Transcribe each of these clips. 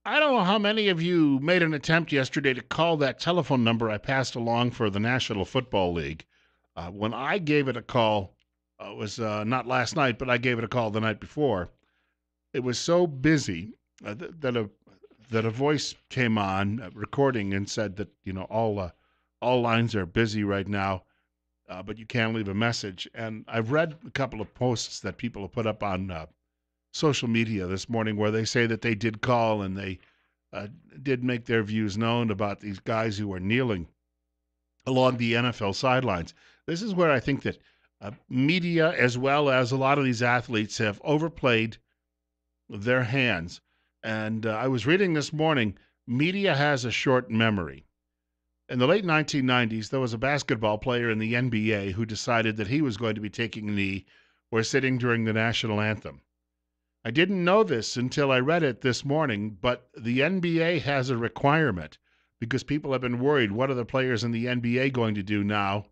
I don't know how many of you made an attempt yesterday to call that telephone number I passed along for the National Football League. When I gave it a call, it was not last night, but I gave it a call the night before. It was so busy that a voice came on recording and said that all lines are busy right now, but you can leave a message. And I've read a couple of posts that people have put up on social media this morning where they say that they did call and they uh, did make their views known about these guys who are kneeling along the NFL sidelines. This is where I think that media, as well as a lot of these athletes, have overplayed their hands. And I was reading this morning, media has a short memory. In the late 1990s, there was a basketball player in the NBA who decided that he was going to be taking a knee or sitting during the national anthem. I didn't know this until I read it this morning, but the NBA has a requirement because people have been worried. What are the players in the NBA going to do now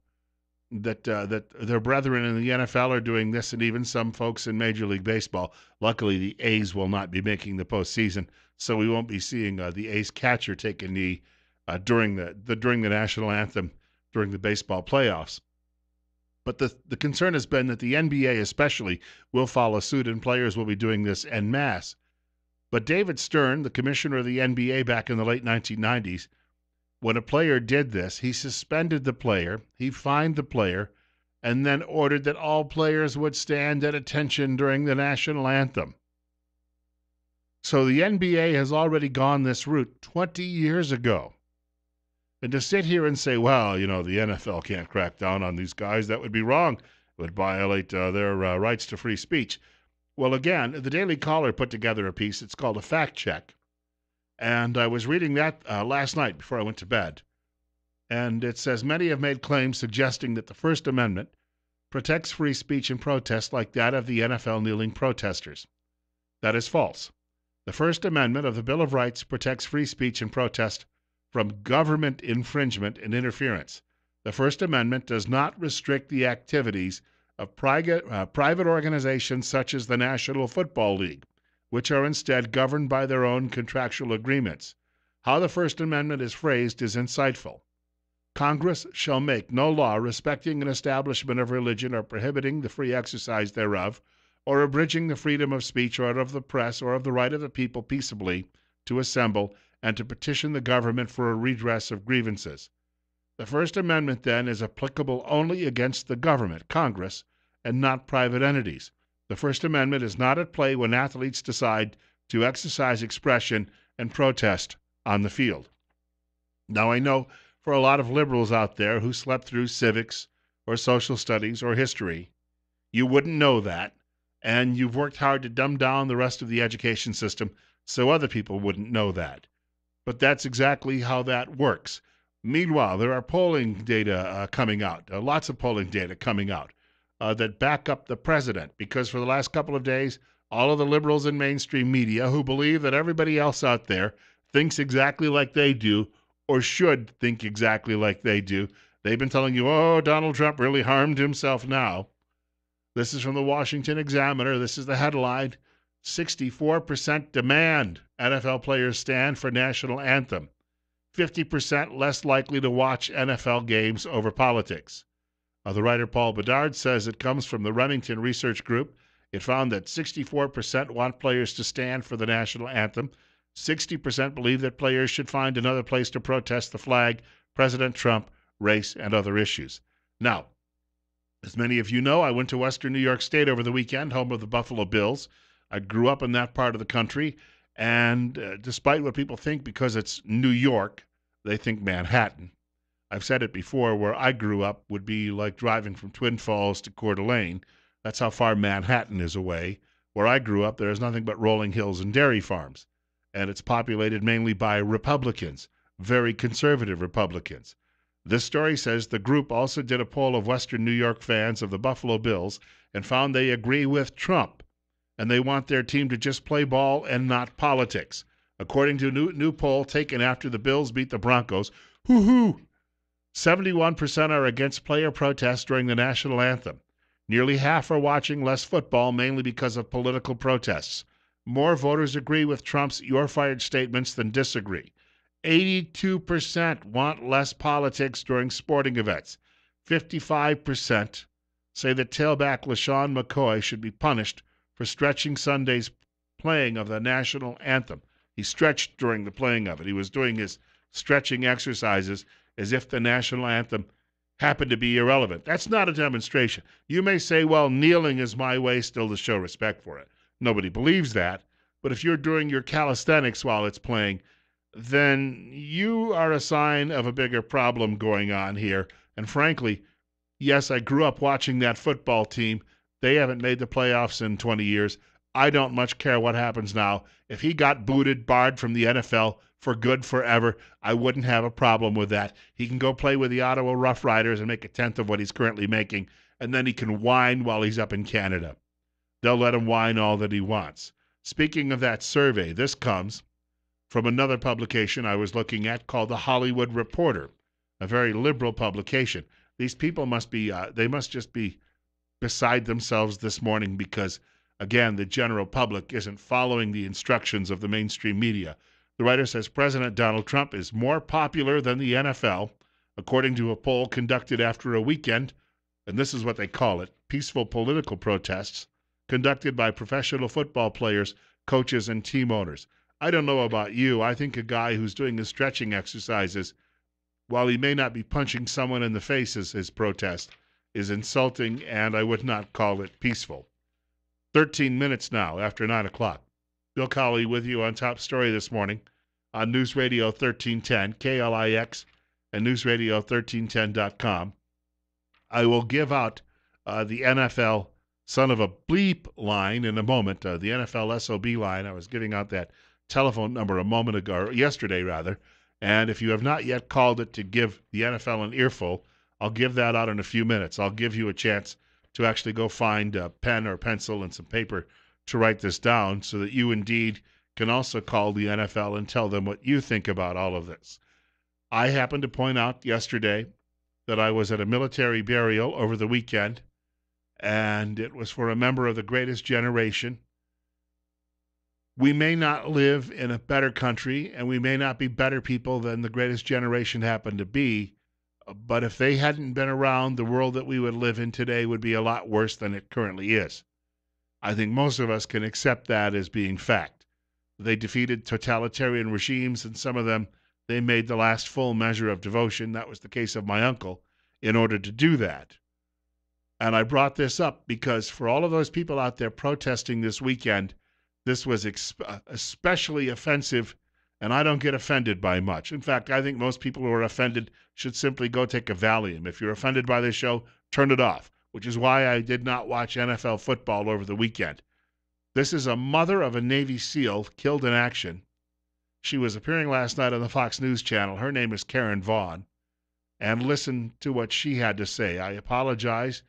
that their brethren in the NFL are doing this, and even some folks in Major League Baseball? Luckily, the A's will not be making the postseason, so we won't be seeing the A's catcher take a knee during the national anthem during the baseball playoffs. But the concern has been that the NBA especially will follow suit and players will be doing this en masse. But David Stern, the commissioner of the NBA back in the late 1990s, when a player did this, he suspended the player, he fined the player, and then ordered that all players would stand at attention during the national anthem. So the NBA has already gone this route 20 years ago. And to sit here and say, well, the NFL can't crack down on these guys, that would be wrong. It would violate their rights to free speech. Well, again, the Daily Caller put together a piece. It's called a fact check. And I was reading that last night before I went to bed. And it says many have made claims suggesting that the First Amendment protects free speech and protest like that of the NFL kneeling protesters. That is false. The First Amendment of the Bill of Rights protects free speech and protest from government infringement and interference. The First Amendment does not restrict the activities of private organizations such as the National Football League, which are instead governed by their own contractual agreements. How the First Amendment is phrased is insightful. Congress shall make no law respecting an establishment of religion or prohibiting the free exercise thereof, or abridging the freedom of speech or of the press or of the right of the people peaceably to assemble and to petition the government for a redress of grievances. The First Amendment, then, is applicable only against the government, Congress, and not private entities. The First Amendment is not at play when athletes decide to exercise expression and protest on the field. Now, I know for a lot of liberals out there who slept through civics or social studies or history, you wouldn't know that, and you've worked hard to dumb down the rest of the education system so other people wouldn't know that. But that's exactly how that works. Meanwhile, there are polling data coming out, lots of polling data coming out that back up the president, because for the last couple of days, all of the liberals in mainstream media who believe that everybody else out there thinks exactly like they do or should think exactly like they do, they've been telling you, oh, Donald Trump really harmed himself now. This is from the Washington Examiner. This is the headline. 64% demand NFL players stand for national anthem. 50% less likely to watch NFL games over politics. The writer Paul Bedard says it comes from the Remington Research Group. It found that 64% want players to stand for the national anthem. 60% believe that players should find another place to protest the flag, President Trump, race, and other issues. Now, as many of you know, I went to Western New York State over the weekend, home of the Buffalo Bills. I grew up in that part of the country, and despite what people think, because it's New York, they think Manhattan. I've said it before, where I grew up would be like driving from Twin Falls to Coeur d'Alene. That's how far Manhattan is away. Where I grew up, there is nothing but rolling hills and dairy farms, and it's populated mainly by Republicans, very conservative Republicans. This story says the group also did a poll of Western New York fans of the Buffalo Bills and found they agree with Trump, and they want their team to just play ball and not politics. According to a new poll taken after the Bills beat the Broncos, 71% are against player protests during the national anthem. Nearly half are watching less football, mainly because of political protests. More voters agree with Trump's "you're fired" statements than disagree. 82% want less politics during sporting events. 55% say that tailback LaShawn McCoy should be punished for stretching Sunday's playing of the national anthem. He stretched during the playing of it. He was doing his stretching exercises as if the national anthem happened to be irrelevant. That's not a demonstration. You may say, well, kneeling is my way still to show respect for it. Nobody believes that. But if you're doing your calisthenics while it's playing, then you are a sign of a bigger problem going on here. And frankly, yes, I grew up watching that football team. They haven't made the playoffs in 20 years. I don't much care what happens now. If he got booted, barred from the NFL for good forever, I wouldn't have a problem with that. He can go play with the Ottawa Rough Riders and make a tenth of what he's currently making, and then he can whine while he's up in Canada. They'll let him whine all that he wants. Speaking of that survey, this comes from another publication I was looking at called The Hollywood Reporter, a very liberal publication. These people must be, they must just be beside themselves this morning because, again, the general public isn't following the instructions of the mainstream media. The writer says President Donald Trump is more popular than the NFL, according to a poll conducted after a weekend, and this is what they call it, peaceful political protests, conducted by professional football players, coaches, and team owners. I don't know about you. I think a guy who's doing his stretching exercises, while he may not be punching someone in the face as his protest, is insulting, and I would not call it peaceful. 13 minutes now after 9 o'clock. Bill Colley with you on Top Story this morning on News Radio 1310, KLIX, and newsradio1310.com. I will give out the NFL son of a bleep line in a moment, the NFL SOB line. I was giving out that telephone number a moment ago, or yesterday rather, and if you have not yet called it to give the NFL an earful, I'll give that out in a few minutes. I'll give you a chance to actually go find a pen or pencil and some paper to write this down so that you indeed can also call the NFL and tell them what you think about all of this. I happened to point out yesterday that I was at a military burial over the weekend, and it was for a member of the greatest generation. We may not live in a better country, and we may not be better people than the greatest generation happened to be, but if they hadn't been around, the world that we would live in today would be a lot worse than it currently is. I think most of us can accept that as being fact. They defeated totalitarian regimes, and some of them, they made the last full measure of devotion. That was the case of my uncle, in order to do that. And I brought this up because for all of those people out there protesting this weekend, this was especially offensive, and I don't get offended by much. In fact, I think most people who are offended should simply go take a Valium. If you're offended by this show, turn it off, which is why I did not watch NFL football over the weekend. This is a mother of a Navy SEAL killed in action. She was appearing last night on the Fox News Channel. Her name is Karen Vaughn. And listen to what she had to say. I apologize.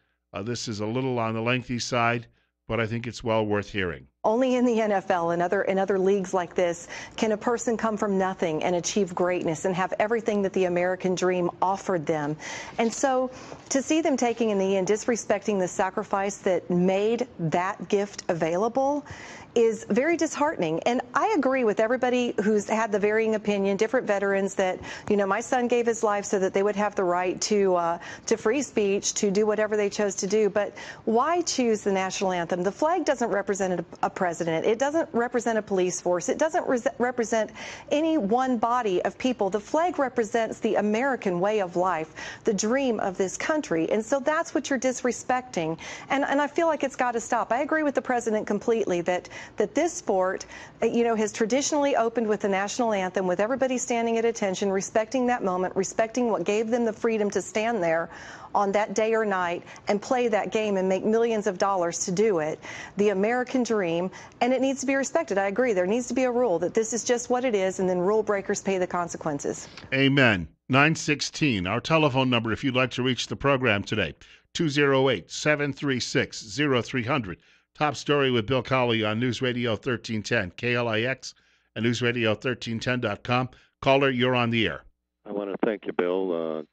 This is a little on the lengthy side, but I think it's well worth hearing. Only in the NFL and other leagues like this can a person come from nothing and achieve greatness and have everything that the American dream offered them. And so to see them taking in the end, disrespecting the sacrifice that made that gift available is very disheartening. And I agree with everybody who's had the varying opinion, different veterans that, you know, my son gave his life so that they would have the right to free speech, to do whatever they chose to do. But why choose the national anthem? The flag doesn't represent a president. It doesn't represent a police force. It doesn't represent any one body of people. The flag represents the American way of life, the dream of this country. And so that's what you're disrespecting. And I feel like it's got to stop. I agree with the president completely that this sport, you know, has traditionally opened with the national anthem, with everybody standing at attention, respecting that moment, respecting what gave them the freedom to stand there on that day or night and play that game and make millions of dollars to do it, the American dream, and it needs to be respected. I agree. There needs to be a rule that this is just what it is, and then rule breakers pay the consequences. Amen. 916, our telephone number if you'd like to reach the program today, 208-736-0300. Top Story with Bill Colley on News Radio 1310, KLIX, and newsradio1310.com. Caller, you're on the air. I want to thank you, Bill.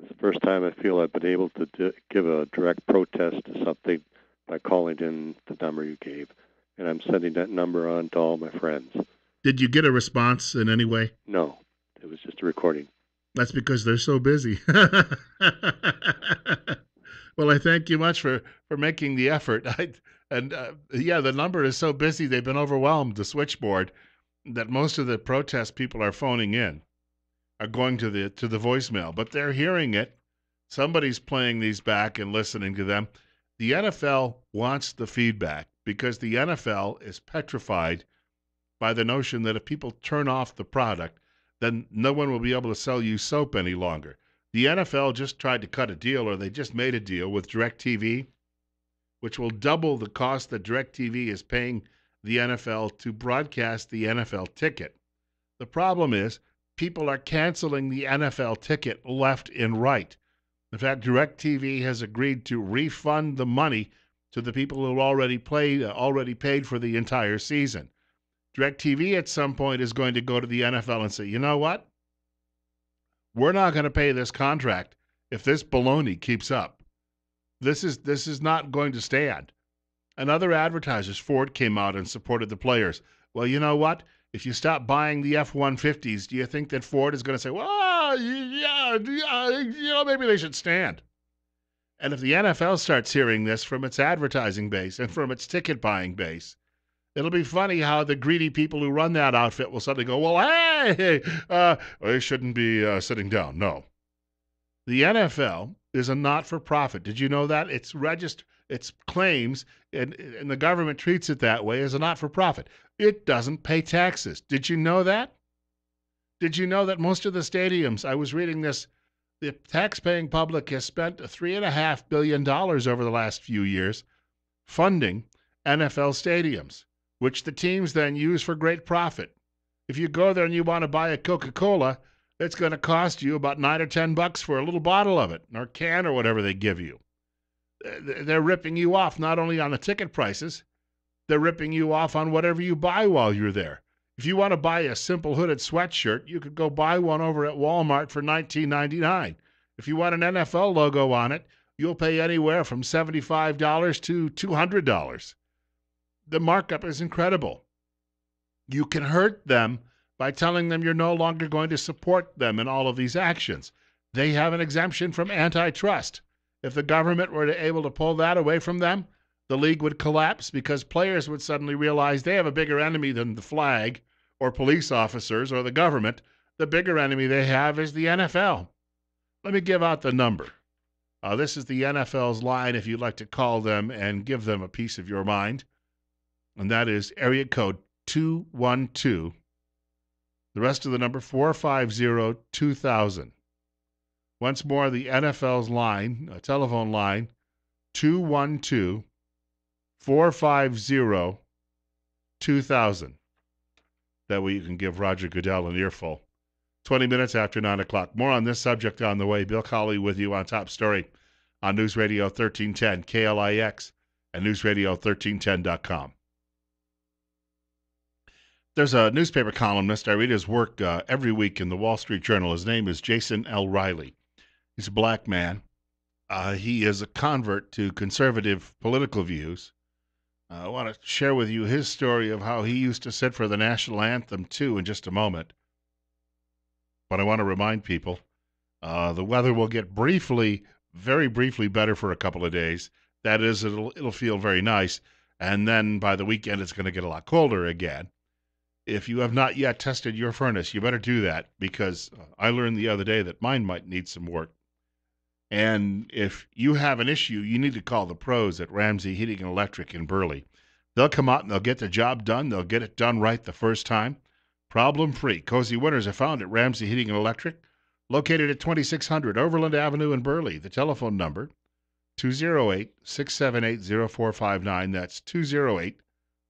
It's the first time I feel I've been able to give a direct protest to something by calling in the number you gave. and I'm sending that number on to all my friends. Did you get a response in any way? No, it was just a recording. That's because they're so busy. Well, I thank you much for making the effort. Yeah, the number is so busy they've been overwhelmed, the switchboard, that most of the protest people are phoning in, are going to the voicemail, but they're hearing it. Somebody's playing these back and listening to them. The NFL wants the feedback because the NFL is petrified by the notion that if people turn off the product, then no one will be able to sell you soap any longer. The NFL just tried to cut a deal, or they just made a deal with DirecTV, which will double the cost that DirecTV is paying the NFL to broadcast the NFL ticket. The problem is people are canceling the NFL ticket left and right. In fact, DirecTV has agreed to refund the money to the people who already paid for the entire season. DirecTV at some point is going to go to the NFL and say, you know what? We're not going to pay this contract if this baloney keeps up. This is not going to stand. And other advertisers, Ford came out and supported the players. Well, you know what? If you stop buying the F-150s, do you think that Ford is going to say, well, yeah, maybe they should stand? And if the NFL starts hearing this from its advertising base and from its ticket buying base, it'll be funny how the greedy people who run that outfit will suddenly go, well, hey, they shouldn't be sitting down. No. The NFL is a not-for-profit. Did you know that? It's registered, its claims, and the government treats it that way as a not-for-profit. It doesn't pay taxes. Did you know that? Did you know that most of the stadiums, I was reading this, the tax-paying public has spent $3.5 billion over the last few years funding NFL stadiums, which the teams then use for great profit. If you go there and you want to buy a Coca-Cola, it's going to cost you about $9 or $10 for a little bottle of it, or can, or whatever they give you. They're ripping you off not only on the ticket prices, they're ripping you off on whatever you buy while you're there. If you want to buy a simple hooded sweatshirt, you could go buy one over at Walmart for $19.99. If you want an NFL logo on it, you'll pay anywhere from $75 to $200. The markup is incredible. You can hurt them by telling them you're no longer going to support them in all of these actions. They have an exemption from antitrust. If the government were able to pull that away from them, the league would collapse because players would suddenly realize they have a bigger enemy than the flag or police officers or the government. The bigger enemy they have is the NFL. Let me give out the number. This is the NFL's line if you'd like to call them and give them a piece of your mind. And that is area code 212. The rest of the number, 450-2000. Once more, the NFL's line, a telephone line, 212-450-2000. That way you can give Roger Goodell an earful. 20 minutes after 9 o'clock. More on this subject on the way. Bill Colley with you on Top Story on News Radio 1310, KLIX, and newsradio1310.com. There's a newspaper columnist. I read his work every week in the Wall Street Journal. His name is Jason L. Riley. He's a black man. He is a convert to conservative political views. I want to share with you his story of how he used to sit for the national anthem, too, in just a moment. But I want to remind people, the weather will get very briefly better for a couple of days. That is, it'll feel very nice. And then by the weekend, it's going to get a lot colder again. If you have not yet tested your furnace, you better do that because I learned the other day that mine might need some work. And if you have an issue, you need to call the pros at Ramsey Heating and Electric in Burley. They'll come out and they'll get the job done. They'll get it done right the first time. Problem-free. Cozy winters are found at Ramsey Heating and Electric, located at 2600 Overland Avenue in Burley. The telephone number, 208-678-0459. That's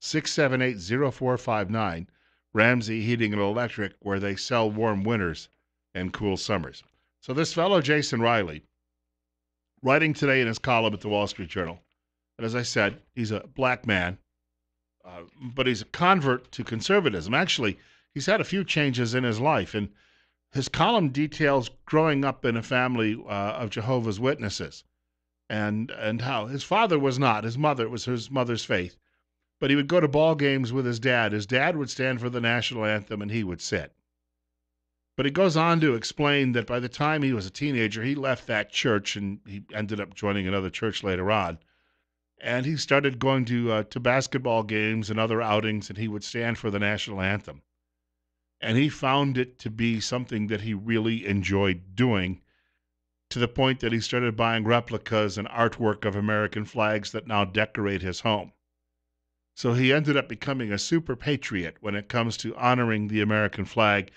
208-678-0459. Ramsey Heating and Electric, where they sell warm winters and cool summers. So this fellow, Jason Riley, writing today in his column at the Wall Street Journal, and as I said, he's a black man, but he's a convert to conservatism. Actually, he's had a few changes in his life, and his column details growing up in a family of Jehovah's Witnesses, and how his father was not. His mother was his mother's faith. but he would go to ball games with his dad. His dad would stand for the national anthem, and he would sit. But he goes on to explain that by the time he was a teenager, he left that church, and he ended up joining another church later on. And he started going to basketball games and other outings, and he would stand for the national anthem. And he found it to be something that he really enjoyed doing, to the point that he started buying replicas and artwork of American flags that now decorate his home. So he ended up becoming a super patriot when it comes to honoring the American flag.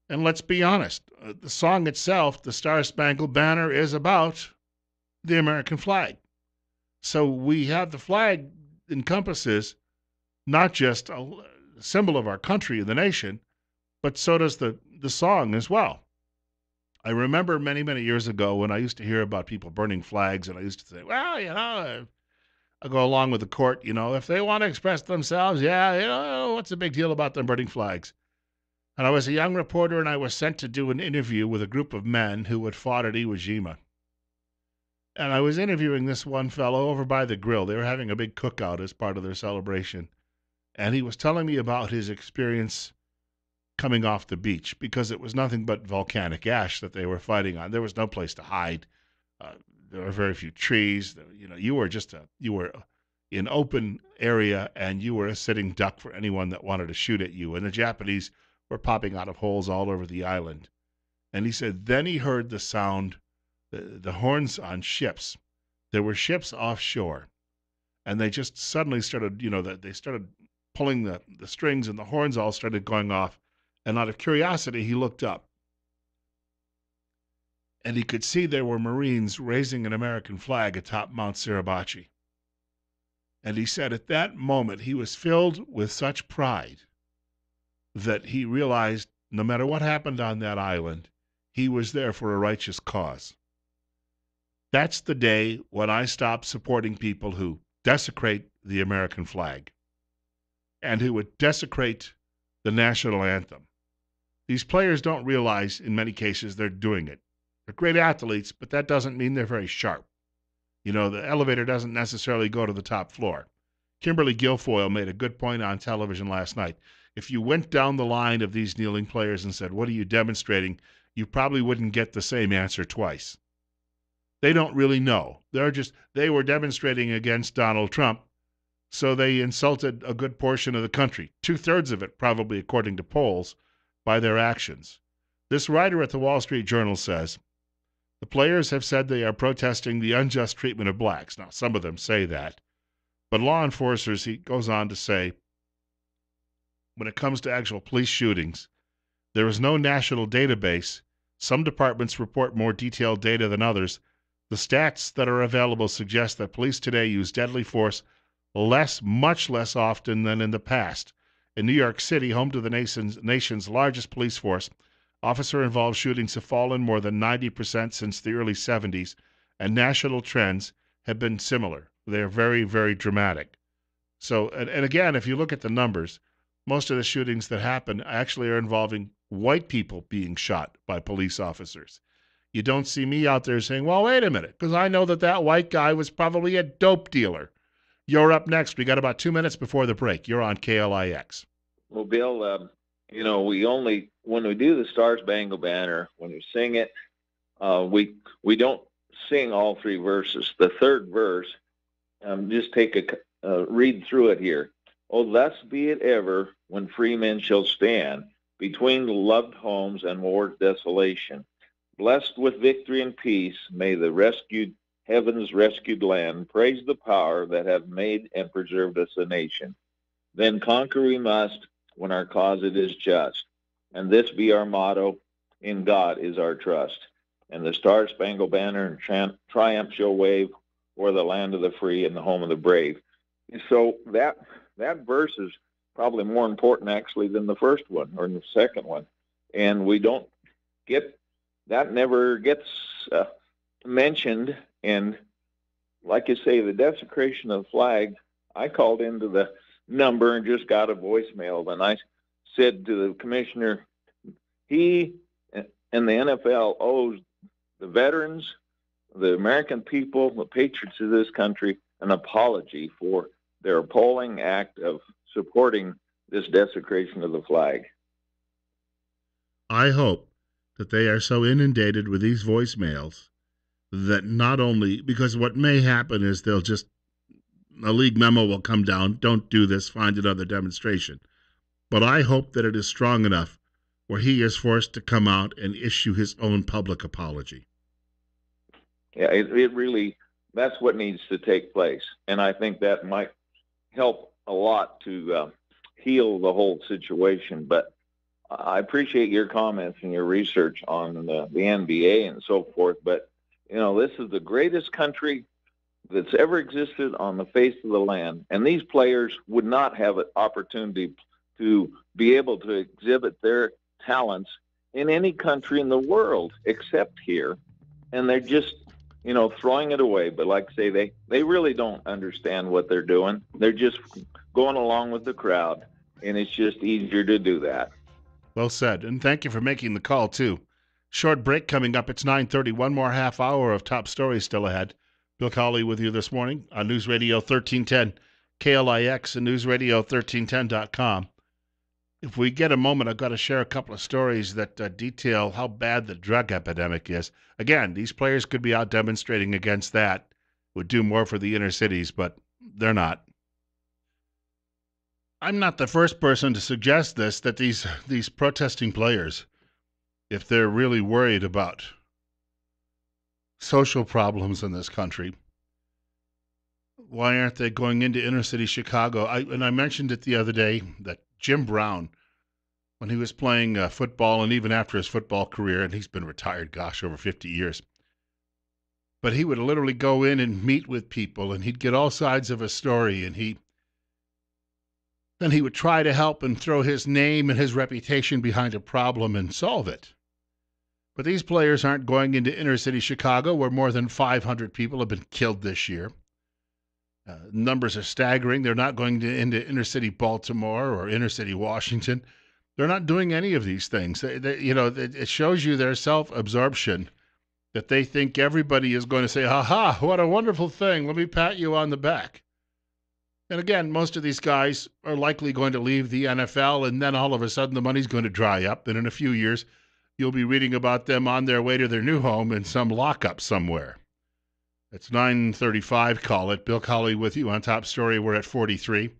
And let's be honest, the song itself, the Star Spangled Banner, is about the American flag. So we have the flag encompasses not just a symbol of our country and the nation, but so does the song as well. I remember many, many years ago when I used to hear about people burning flags, and I used to say, well, I go along with the court, if they want to express themselves, what's the big deal about them burning flags? And I was a young reporter, and I was sent to do an interview with a group of men who had fought at Iwo Jima. And I was interviewing this one fellow over by the grill. They were having a big cookout as part of their celebration. And he was telling me about his experience coming off the beach, because it was nothing but volcanic ash that they were fighting on. There was no place to hide. There were very few trees. You were in open area, and you were a sitting duck for anyone that wanted to shoot at you. And the Japanese were popping out of holes all over the island. And he said, then he heard the sound, the horns on ships. There were ships offshore, and they just suddenly started, they started pulling the strings, and the horns all started going off. And out of curiosity, he looked up, and he could see there were Marines raising an American flag atop Mount Suribachi. And he said at that moment he was filled with such pride that he realized no matter what happened on that island, he was there for a righteous cause. That's the day when I stopped supporting people who desecrate the American flag and who would desecrate the national anthem. These players don't realize, in many cases, they're doing it. They're great athletes, but that doesn't mean they're very sharp. The elevator doesn't necessarily go to the top floor. Kimberly Guilfoyle made a good point on television last night. If you went down the line of these kneeling players and said, what are you demonstrating? You probably wouldn't get the same answer twice. They don't really know. They were demonstrating against Donald Trump, so they insulted a good portion of the country, 2/3 of it probably, according to polls, by their actions. This writer at the Wall Street Journal says, the players have said they are protesting the unjust treatment of blacks. Now, some of them say that, but law enforcers, he goes on to say, when it comes to actual police shootings, there is no national database. Some departments report more detailed data than others. The stats that are available suggest that police today use deadly force much less often than in the past. In New York City, home to the nation's largest police force, officer-involved shootings have fallen more than 90% since the early 70s, and national trends have been similar. They are very, very dramatic. So, and again, if you look at the numbers, most of the shootings that happen actually are involving white people being shot by police officers. You don't see me out there saying, well, wait a minute, because I know that white guy was probably a dope dealer. You're up next. We got about 2 minutes before the break. You're on KLIX. Well, Bill, when we do the Star Spangled Banner, when we sing it, we don't sing all three verses. The third verse, just take read through it here. Oh, thus be it ever when free men shall stand between the loved homes and war's desolation. Blessed with victory and peace, may the heaven's rescued land praise the power that have made and preserved us a nation. Then conquer we must when our cause it is just. And this be our motto, in God is our trust. And the Star Spangled Banner and triumph shall wave o'er the land of the free and the home of the brave. So that verse is probably more important actually than the first one or the second one. And we don't get, that never gets mentioned. And like you say, the desecration of the flag, I called into the number and just got a voicemail. And I said to the commissioner, he and the NFL owes the veterans, the American people, the patriots of this country, an apology for their appalling act of supporting this desecration of the flag. I hope that they are so inundated with these voicemails that not only, because what may happen is a league memo will come down, don't do this, find another demonstration. But I hope that it is strong enough where he is forced to come out and issue his own public apology. Yeah, it really, that's what needs to take place. And I think that might help a lot to heal the whole situation. But I appreciate your comments and your research on the NBA and so forth. But, this is the greatest country that's ever existed on the face of the land. And these players would not have an opportunity to be able to exhibit their talents in any country in the world except here. And they're just, throwing it away. But like I say, they really don't understand what they're doing. They're just going along with the crowd. And it's just easier to do that. Well said. And thank you for making the call, too. Short break coming up. It's 9:30. One more half hour of top stories still ahead. Bill Colley with you this morning on News Radio 1310, KLIX, and newsradio1310.com. If we get a moment, I've got to share a couple of stories that detail how bad the drug epidemic is. Again, these players could be out demonstrating against that, would do more for the inner cities, but they're not. I'm not the first person to suggest this, that these protesting players, if they're really worried about social problems in this country, why aren't they going into inner city Chicago? I mentioned it the other day that Jim Brown, when he was playing football and even after his football career, and he's been retired, over 50 years, but he would literally go in and meet with people, and he'd get all sides of a story, and then he would try to help and throw his name and his reputation behind a problem and solve it. But these players aren't going into inner city Chicago, where more than 500 people have been killed this year. Numbers are staggering. They're not going into inner city Baltimore or inner city Washington. They're not doing any of these things. It shows you their self-absorption, that they think everybody is going to say, "Ha ha, what a wonderful thing. Let me pat you on the back." And again, most of these guys are likely going to leave the NFL, and then all of a sudden the money's going to dry up, and in a few years you'll be reading about them on their way to their new home in some lockup somewhere. It's 9:35, call it. Bill Colley with you on Top Story. We're at 43.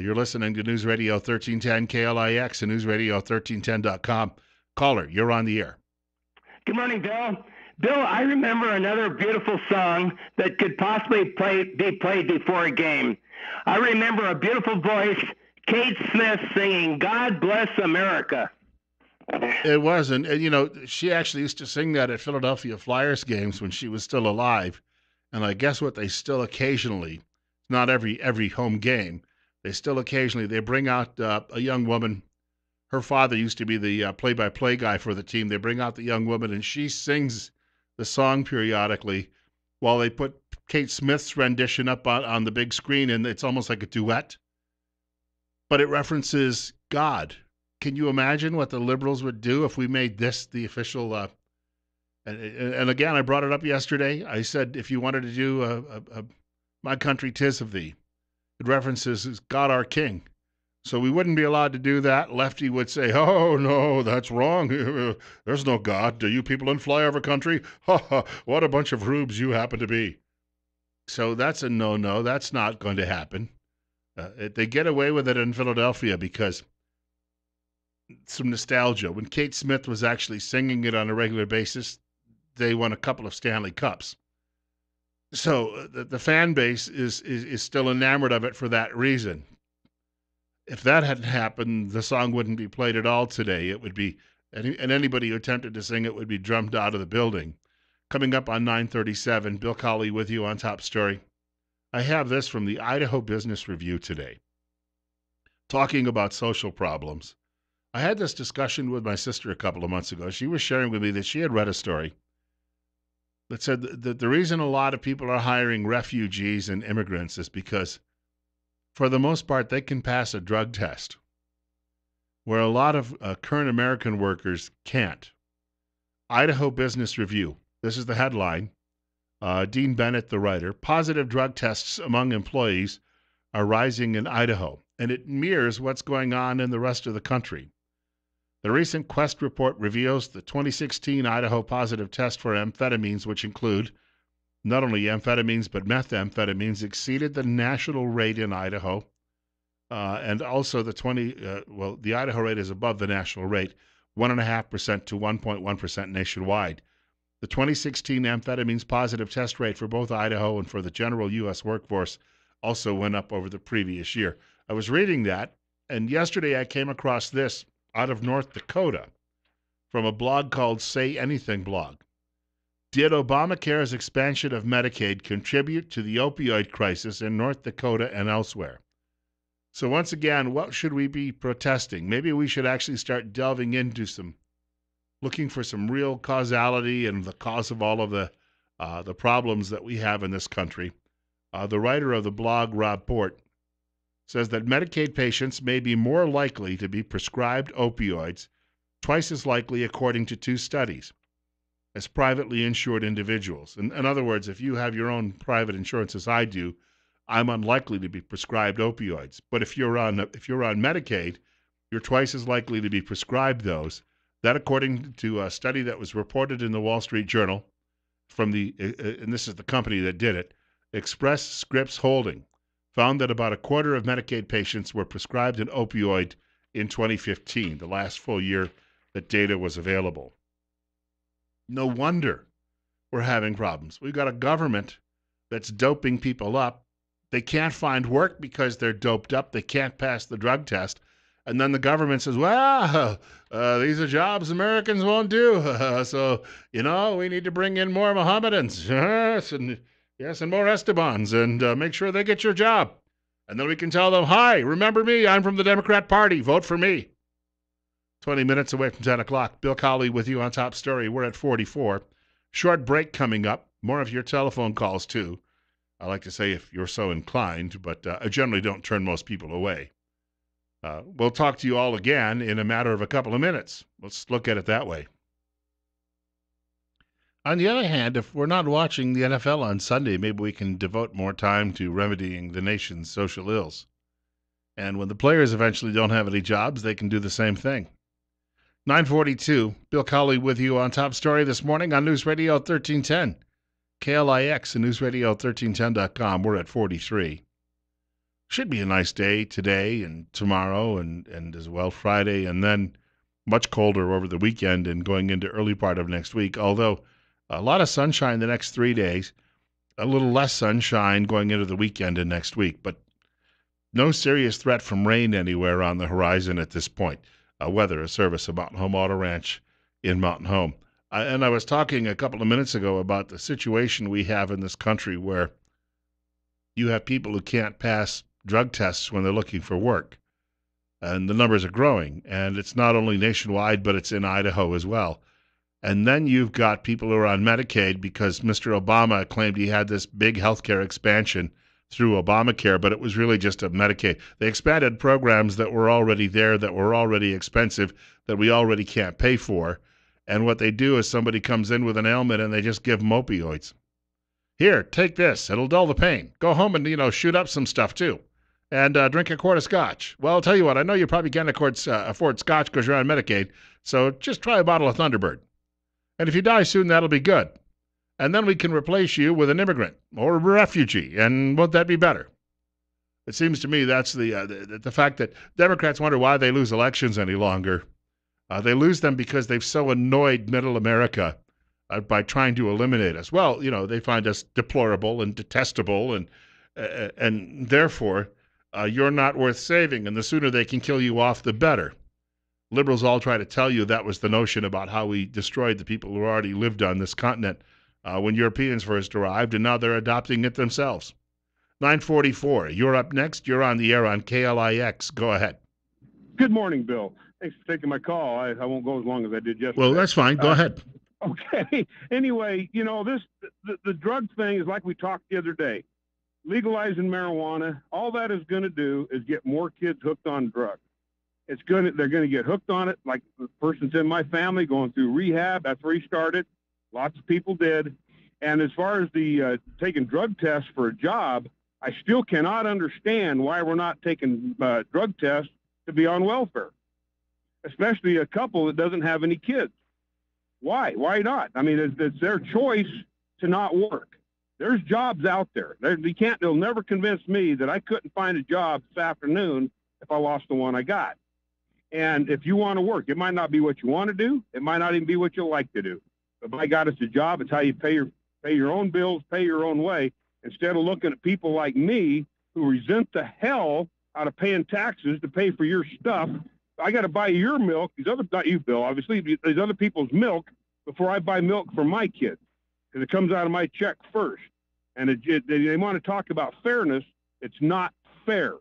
You're listening to News Radio 1310 KLIX and newsradio1310.com. Caller, you're on the air. Good morning, Bill. Bill, I remember another beautiful song that could possibly be played before a game. I remember a beautiful voice, Kate Smith, singing "God Bless America." It was, and she actually used to sing that at Philadelphia Flyers games when she was still alive. And I guess what they still occasionally, not every home game, they bring out a young woman. Her father used to be the play-by-play guy for the team. They bring out the young woman, and she sings the song periodically while they put Kate Smith's rendition up on the big screen, and it's almost like a duet. But it references God. Can you imagine what the liberals would do if we made this the official? And again, I brought it up yesterday. I said, if you wanted to do "My Country 'Tis of Thee," it references God our King. So we wouldn't be allowed to do that. Lefty would say, "Oh, no, that's wrong. There's no God. You people in flyover country, ha ha, what a bunch of rubes you happen to be." So that's a no-no. That's not going to happen. They get away with it in Philadelphia because some nostalgia. When Kate Smith was actually singing it on a regular basis, they won a couple of Stanley Cups. So the fan base is still enamored of it for that reason. If that hadn't happened, the song wouldn't be played at all today. It would be, and anybody who attempted to sing it would be drummed out of the building. Coming up on 9:37, Bill Colley with you on Top Story. I have this from the Idaho Business Review today, talking about social problems. I had this discussion with my sister a couple of months ago. She was sharing with me that she had read a story that said that the reason a lot of people are hiring refugees and immigrants is because, for the most part, they can pass a drug test, where a lot of current American workers can't. Idaho Business Review. This is the headline. Dean Bennett, the writer. Positive drug tests among employees are rising in Idaho, and it mirrors what's going on in the rest of the country. The recent Quest report reveals the 2016 Idaho positive test for amphetamines, which include not only amphetamines but methamphetamines, exceeded the national rate in Idaho, and also the Idaho rate is above the national rate, 1.5% to 1.1% nationwide. The 2016 amphetamines positive test rate for both Idaho and for the general U.S. workforce also went up over the previous year. I was reading that, and yesterday I came across this out of North Dakota from a blog called Say Anything blog. Did Obamacare's expansion of Medicaid contribute to the opioid crisis in North Dakota and elsewhere? So once again, what should we be protesting? Maybe we should actually start delving into looking for some real causality and the cause of all of the problems that we have in this country. The writer of the blog, Rob Port, says that Medicaid patients may be more likely to be prescribed opioids, twice as likely according to 2 studies, as privately insured individuals. In other words, if you have your own private insurance, as I do, I'm unlikely to be prescribed opioids. But if you're on Medicaid, you're twice as likely to be prescribed those. That, according to a study that was reported in the Wall Street Journal from and this is the company that did it, Express Scripts Holding, found that about a quarter of Medicaid patients were prescribed an opioid in 2015, the last full year that data was available. No wonder we're having problems. We've got a government that's doping people up. They can't find work because they're doped up. They can't pass the drug test. And then the government says, well, these are jobs Americans won't do. So, we need to bring in more Mohammedans. Yes, and more Estebans, and make sure they get your job. And then we can tell them, hi, remember me? I'm from the Democrat Party. Vote for me. 20 minutes away from 10 o'clock. Bill Cowley with you on Top Story. We're at 44. Short break coming up. More of your telephone calls, too. I like to say if you're so inclined, but I generally don't turn most people away. We'll talk to you all again in a matter of a couple of minutes. Let's look at it that way. On the other hand, if we're not watching the NFL on Sunday, maybe we can devote more time to remedying the nation's social ills. And when the players eventually don't have any jobs, they can do the same thing. 9:42, Bill Cowley with you on Top Story this morning on News Radio 1310. KLIX and newsradio1310.com. We're at 43. Should be a nice day today and tomorrow and as well Friday, and then much colder over the weekend and going into early part of next week, although a lot of sunshine the next 3 days, a little less sunshine going into the weekend and next week, but no serious threat from rain anywhere on the horizon at this point. Weather, a service of Mountain Home Auto Ranch in Mountain Home. And I was talking a couple of minutes ago about the situation we have in this country where you have people who can't pass drug tests when they're looking for work. And the numbers are growing. And it's not only nationwide, but it's in Idaho as well. And then you've got people who are on Medicaid because Mr. Obama claimed he had this big healthcare expansion through Obamacare, but it was really just a Medicaid. They expanded programs that were already there, that were already expensive, that we already can't pay for. And what they do is somebody comes in with an ailment and they just give them opioids. Here, take this. It'll dull the pain. Go home and, shoot up some stuff too. And drink a quart of scotch. Well, I'll tell you what, I know you probably can't afford scotch because you're on Medicaid, so just try a bottle of Thunderbird. And if you die soon, that'll be good. And then we can replace you with an immigrant or a refugee, and won't that be better? It seems to me that's the fact that Democrats wonder why they lose elections any longer. They lose them because they've so annoyed middle America by trying to eliminate us. Well, they find us deplorable and detestable, and therefore you're not worth saving, and the sooner they can kill you off, the better. Liberals all try to tell you that was the notion about how we destroyed the people who already lived on this continent when Europeans first arrived, and now they're adopting it themselves. 9:44. You're up next. You're on the air on KLIX. Go ahead. Good morning, Bill. Thanks for taking my call. I won't go as long as I did yesterday. Well, that's fine. Go ahead. Okay. Anyway, the drug thing is like we talked the other day. Legalizing marijuana, all that is going to do is get more kids hooked on drugs. They're going to get hooked on it. Like the person's in my family going through rehab. That's where he started. Lots of people did. And as far as the taking drug tests for a job, I still cannot understand why we're not taking drug tests to be on welfare, especially a couple that doesn't have any kids. Why? Why not? I mean, it's their choice to not work. There's jobs out there. They'll never convince me that I couldn't find a job this afternoon if I lost the one I got. And if you want to work, it might not be what you want to do. It might not even be what you like to do. But by God, it's a job. It's how you pay your own bills, pay your own way, instead of looking at people like me who resent the hell out of paying taxes to pay for your stuff. I got to buy your milk, not you, Bill, obviously, these other people's milk before I buy milk for my kids, because it comes out of my check first. And they want to talk about fairness. It's not fair.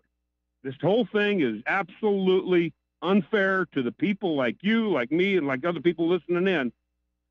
This whole thing is absolutely unfair to the people like you, like me, and like other people listening in.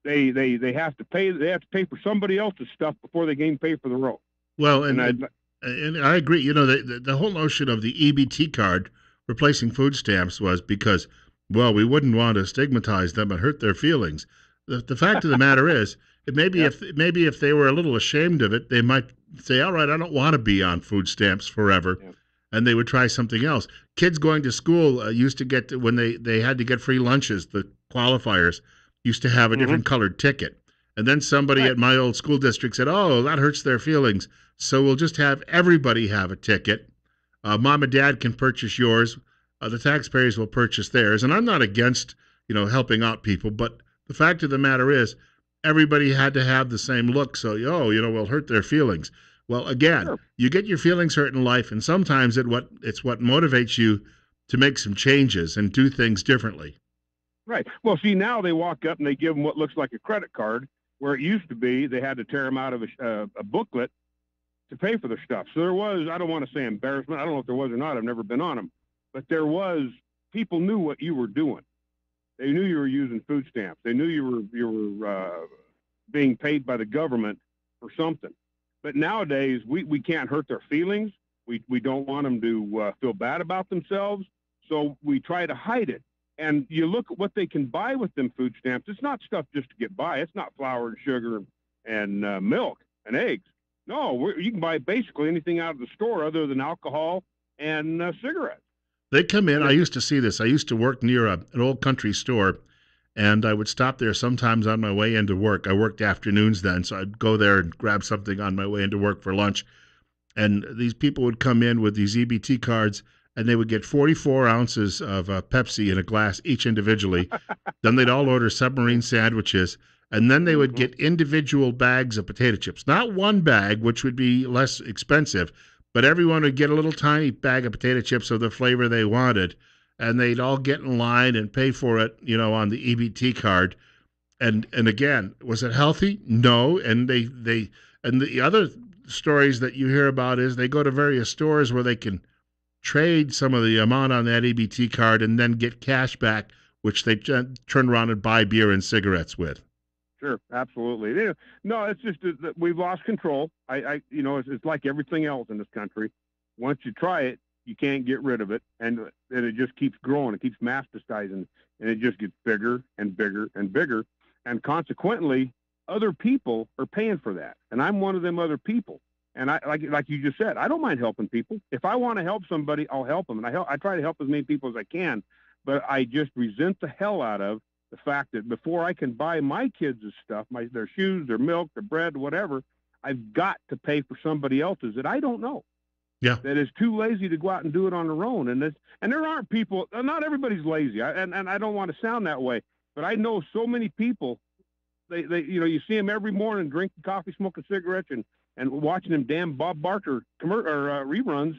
They have to pay. They have to pay for somebody else's stuff before they can pay for their own. Well, and I agree. You know, the whole notion of the EBT card replacing food stamps was because, well, we wouldn't want to stigmatize them and hurt their feelings. The fact of the matter is, maybe if they were a little ashamed of it, they might say, all right, I don't want to be on food stamps forever. Yeah. And they would try something else. Kids going to school used to get, when they had to get free lunches, the qualifiers used to have a different colored ticket. And then somebody at my old school district said, oh, that hurts their feelings. So we'll just have everybody have a ticket. Mom and dad can purchase yours. The taxpayers will purchase theirs. And I'm not against, helping out people. But the fact of the matter is, everybody had to have the same look. So, we'll hurt their feelings. Well, again, you get your feelings hurt in life, and sometimes it's what motivates you to make some changes and do things differently. Right. Well, see, now they walk up and they give them what looks like a credit card, where it used to be they had to tear them out of a booklet to pay for their stuff. So there was, I don't want to say embarrassment. I don't know if there was or not. I've never been on them. But there was, people knew what you were doing. They knew you were using food stamps. They knew you were being paid by the government for something. But nowadays, we can't hurt their feelings. We don't want them to feel bad about themselves. So we try to hide it. And you look at what they can buy with them food stamps. It's not stuff just to get by. It's not flour and sugar and milk and eggs. No, you can buy basically anything out of the store other than alcohol and cigarettes. They come in. I used to see this. I used to work near an old country store, and I would stop there sometimes on my way into work. I worked afternoons then, so I'd go there and grab something on my way into work for lunch. And these people would come in with these EBT cards, and they would get 44 ounces of Pepsi in a glass each individually. Then they'd all order submarine sandwiches, and then they would get individual bags of potato chips. Not one bag, which would be less expensive, but everyone would get a little tiny bag of potato chips of the flavor they wanted, and they'd all get in line and pay for it, on the EBT card. And again, was it healthy? No. And the other stories that you hear about is they go to various stores where they can trade some of the amount on that EBT card and then get cash back, which they turn around and buy beer and cigarettes with. Sure, absolutely. No, it's just that we've lost control. It's like everything else in this country. Once you try it, you can't get rid of it, and it just keeps growing. It keeps metastasizing, and it just gets bigger and bigger and bigger. And consequently, other people are paying for that, and I'm one of them other people. And I like you just said, I don't mind helping people. If I want to help somebody, I'll help them, and I try to help as many people as I can. But I just resent the hell out of the fact that before I can buy my kids' stuff, their shoes, their milk, their bread, whatever, I've got to pay for somebody else's that I don't know. Yeah, that is too lazy to go out and do it on their own. And there aren't people. Not everybody's lazy, and I don't want to sound that way, but I know so many people. They you see them every morning drinking coffee, smoking cigarettes, and watching them damn Bob Barker reruns,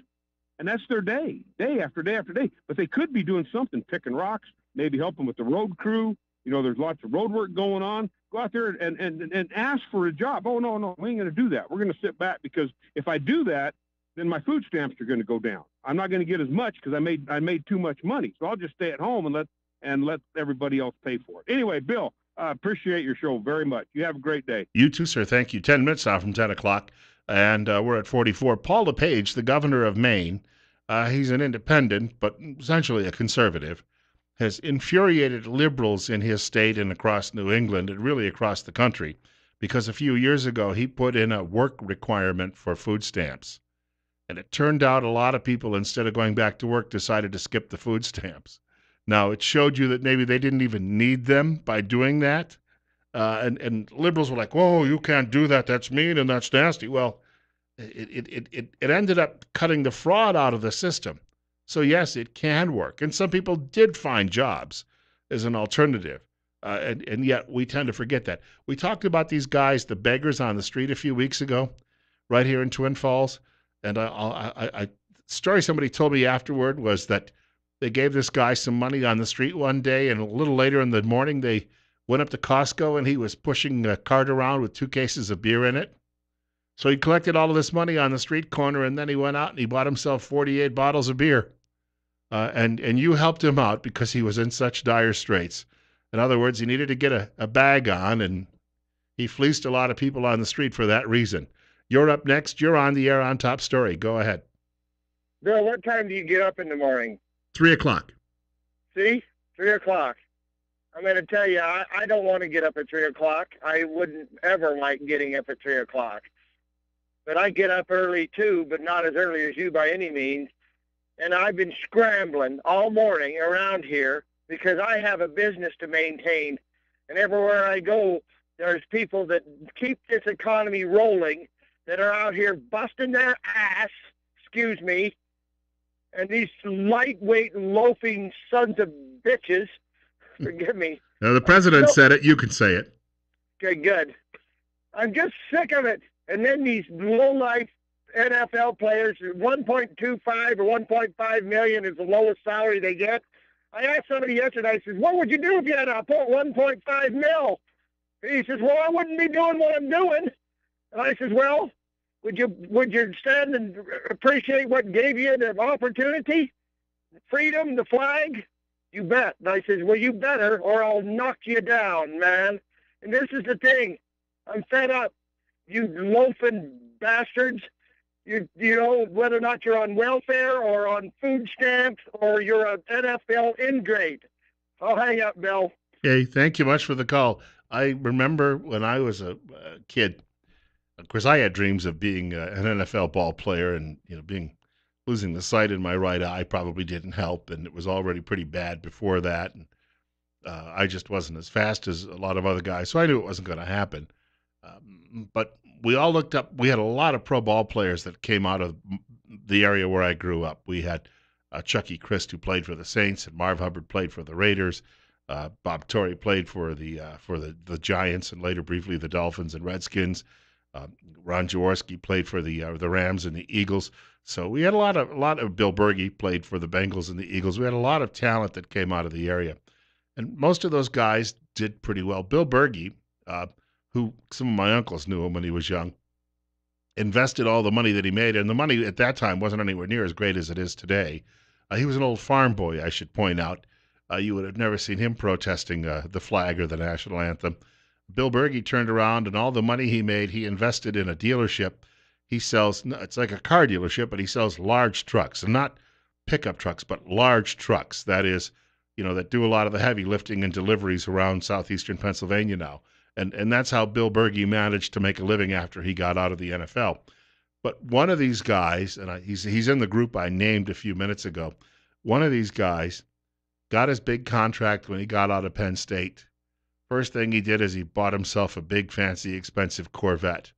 and that's their day after day after day. But they could be doing something, picking rocks, maybe helping with the road crew. There's lots of road work going on. Go out there and ask for a job. Oh, no, we ain't going to do that. We're going to sit back, because if I do that, then my food stamps are going to go down. I'm not going to get as much because I made too much money. So I'll just stay at home and let everybody else pay for it. Anyway, Bill, I appreciate your show very much. You have a great day. You too, sir. Thank you. 10 minutes now from 10 o'clock, and we're at 44. Paul LePage, the governor of Maine, he's an independent, but essentially a conservative, has infuriated liberals in his state and across New England and really across the country, because a few years ago he put in a work requirement for food stamps. And it turned out a lot of people, instead of going back to work, decided to skip the food stamps. Now, it showed you that maybe they didn't even need them by doing that. And liberals were like, whoa, you can't do that. That's mean and that's nasty. Well, it ended up cutting the fraud out of the system. So, yes, it can work. And some people did find jobs as an alternative. And yet we tend to forget that. We talked about these guys, the beggars on the street, a few weeks ago, right here in Twin Falls. And story somebody told me afterward was that they gave this guy some money on the street one day, and a little later in the morning, they went up to Costco, and he was pushing a cart around with 2 cases of beer in it. So he collected all of this money on the street corner, and then he went out and he bought himself 48 bottles of beer. And you helped him out because he was in such dire straits. In other words, he needed to get a bag on, and he fleeced a lot of people on the street for that reason. You're up next. You're on the air on Top Story. Go ahead. Bill, what time do you get up in the morning? 3 o'clock. See? 3 o'clock. I'm going to tell you, I don't want to get up at 3 o'clock. I wouldn't ever like getting up at 3 o'clock. But I get up early, too, but not as early as you by any means. And I've been scrambling all morning around here because I have a business to maintain. And everywhere I go, there's people that keep this economy rolling that are out here busting their ass, excuse me, and these lightweight, loafing sons of bitches, forgive me. Now, the president said it. You can say it. Okay, good. I'm just sick of it. And then these low-life NFL players, 1.25 or 1.5 million is the lowest salary they get. I asked somebody yesterday, I said, what would you do if you had a 1.5 mil? He says, well, I wouldn't be doing what I'm doing. And I says, well, would you stand and appreciate what gave you the opportunity? Freedom, the flag? You bet. And I says, well, you better, or I'll knock you down, man. And this is the thing. I'm fed up. You loafing bastards. You know, whether or not you're on welfare or on food stamps or you're an NFL ingrate. I'll hang up, Bill. Okay, thank you much for the call. I remember when I was a kid, of course, I had dreams of being an NFL ball player, and losing the sight in my right eye probably didn't help, and it was already pretty bad before that. And I just wasn't as fast as a lot of other guys, so I knew it wasn't going to happen. But we all looked up. We had a lot of pro ball players that came out of the area where I grew up. We had Chucky Christ, who played for the Saints, and Marv Hubbard played for the Raiders. Bob Torrey played for the Giants, and later briefly the Dolphins and Redskins. Ron Jaworski played for the Rams and the Eagles. So we had a lot of Bill Berge played for the Bengals and the Eagles. We had a lot of talent that came out of the area, and most of those guys did pretty well. Bill Berge, who some of my uncles knew him when he was young, invested all the money that he made, and the money at that time wasn't anywhere near as great as it is today. He was an old farm boy, I should point out. You would have never seen him protesting the flag or the national anthem. Bill Berge turned around, and all the money he made, he invested in a dealership. He sells, it's like a car dealership, but he sells large trucks, and not pickup trucks, but large trucks. That is, that do a lot of the heavy lifting and deliveries around southeastern Pennsylvania now. And that's how Bill Berge managed to make a living after he got out of the NFL. But one of these guys, and he's in the group I named a few minutes ago, one of these guys got his big contract when he got out of Penn State. First thing he did is he bought himself a big, fancy, expensive Corvette.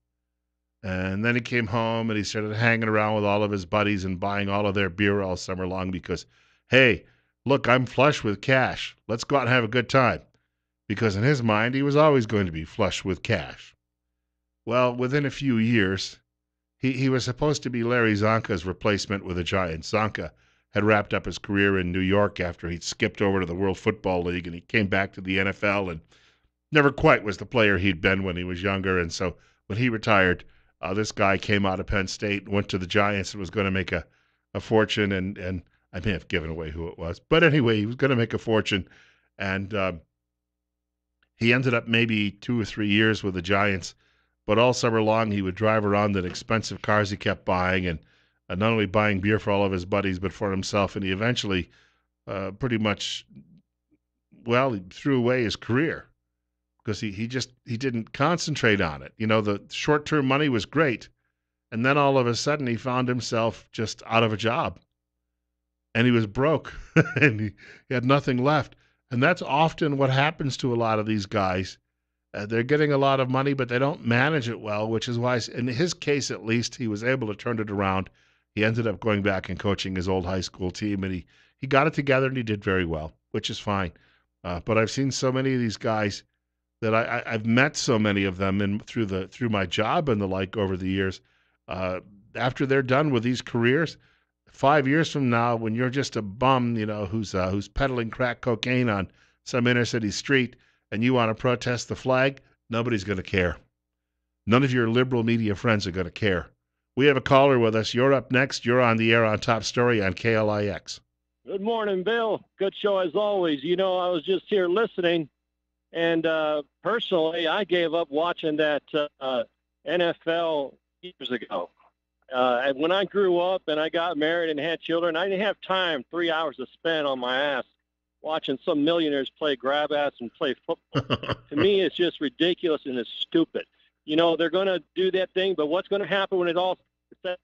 And then he came home and he started hanging around with all of his buddies and buying all of their beer all summer long because, hey, look, I'm flush with cash. Let's go out and have a good time. Because in his mind, he was always going to be flush with cash. Well, within a few years, he was supposed to be Larry Zonka's replacement with the Giants. Zonka had wrapped up his career in New York after he'd skipped over to the World Football League, and he came back to the NFL and never quite was the player he'd been when he was younger. And so when he retired, this guy came out of Penn State, went to the Giants, and was going to make a fortune. And I may have given away who it was. But anyway, he was going to make a fortune. And he ended up maybe 2 or 3 years with the Giants. But all summer long, he would drive around in expensive cars he kept buying, and not only buying beer for all of his buddies, but for himself. And he eventually pretty much, he threw away his career because he didn't concentrate on it. The short-term money was great, And then all of a sudden he found himself just out of a job. And he was broke and he had nothing left. And that's often what happens to a lot of these guys. They're getting a lot of money, but they don't manage it well, which is why, in his case at least, he was able to turn it around. He ended up going back and coaching his old high school team, and he got it together, and he did very well, which is fine. But I've seen so many of these guys that I've met so many of them through my job and the like over the years. After they're done with these careers, 5 years from now, when you're just a bum, who's peddling crack cocaine on some inner city street, and you want to protest the flag, nobody's going to care. None of your liberal media friends are going to care. We have a caller with us. You're up next. You're on the air on Top Story on KLIX. Good morning, Bill. Good show as always. I was just here listening, and personally, I gave up watching that NFL years ago. And when I grew up and I got married and had children, I didn't have time, 3 hours to spend on my ass watching some millionaires play grab ass and play football. To me, it's just ridiculous and it's stupid. They're going to do that thing, but what's going to happen when it all said?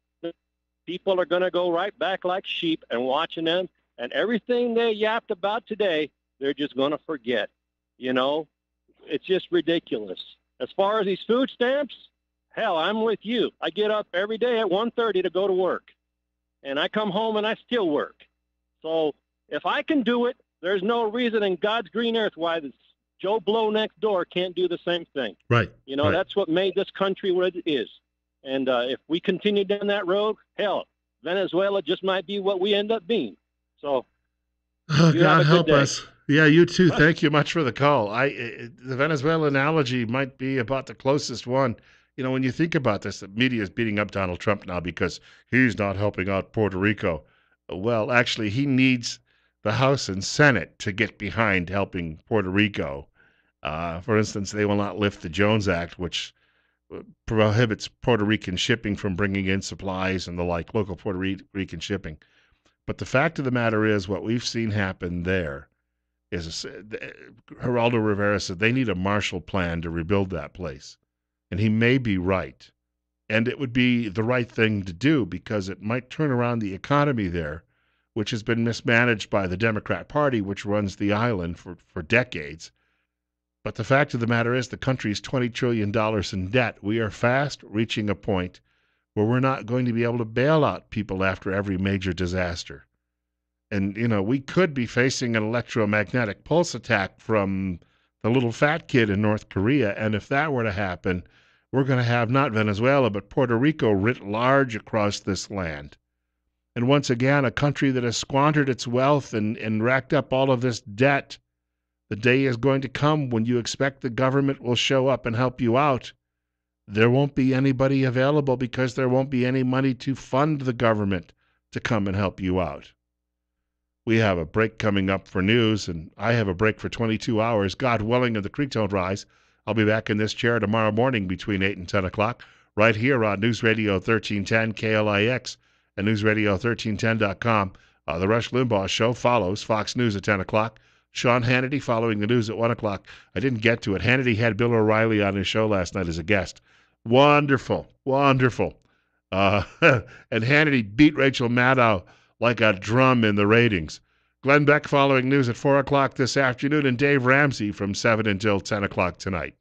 People are going to go right back like sheep and watching them, and everything they yapped about today, they're just going to forget. It's just ridiculous. As far as these food stamps, hell, I'm with you. I get up every day at 1:30 to go to work, and I come home and I still work. So if I can do it, there's no reason in God's green earth why this Joe Blow next door can't do the same thing. Right. Right. That's what made this country what it is. And if we continue down that road, hell, Venezuela just might be what we end up being. So, God help us. Yeah, you too. Thank you much for the call. The Venezuela analogy might be about the closest one. When you think about this, the media is beating up Donald Trump now because he's not helping out Puerto Rico. Well, actually, he needs the House and Senate to get behind helping Puerto Rico. For instance, they will not lift the Jones Act, which prohibits Puerto Rican shipping from bringing in supplies and the like, local Puerto Rican shipping. But the fact of the matter is, what we've seen happen there is Geraldo Rivera said they need a Marshall Plan to rebuild that place. And he may be right. And it would be the right thing to do because it might turn around the economy there, which has been mismanaged by the Democrat Party, which runs the island for decades. But the fact of the matter is the country is $20 trillion in debt. We are fast reaching a point where we're not going to be able to bail out people after every major disaster. And, we could be facing an electromagnetic pulse attack from the little fat kid in North Korea. And if that were to happen, we're going to have not Venezuela, but Puerto Rico writ large across this land. And once again, a country that has squandered its wealth and racked up all of this debt. The day is going to come when you expect the government will show up and help you out. There won't be anybody available because there won't be any money to fund the government to come and help you out. We have a break coming up for news, and I have a break for 22 hours. God willing, and the creek don't rise. I'll be back in this chair tomorrow morning between 8 and 10 o'clock, right here on News Radio 1310 KLIX and NewsRadio1310.com. The Rush Limbaugh Show follows Fox News at 10 o'clock. Sean Hannity following the news at 1 o'clock. I didn't get to it. Hannity had Bill O'Reilly on his show last night as a guest. Wonderful, wonderful. And Hannity beat Rachel Maddow like a drum in the ratings. Glenn Beck following news at 4 o'clock this afternoon, and Dave Ramsey from 7 until 10 o'clock tonight.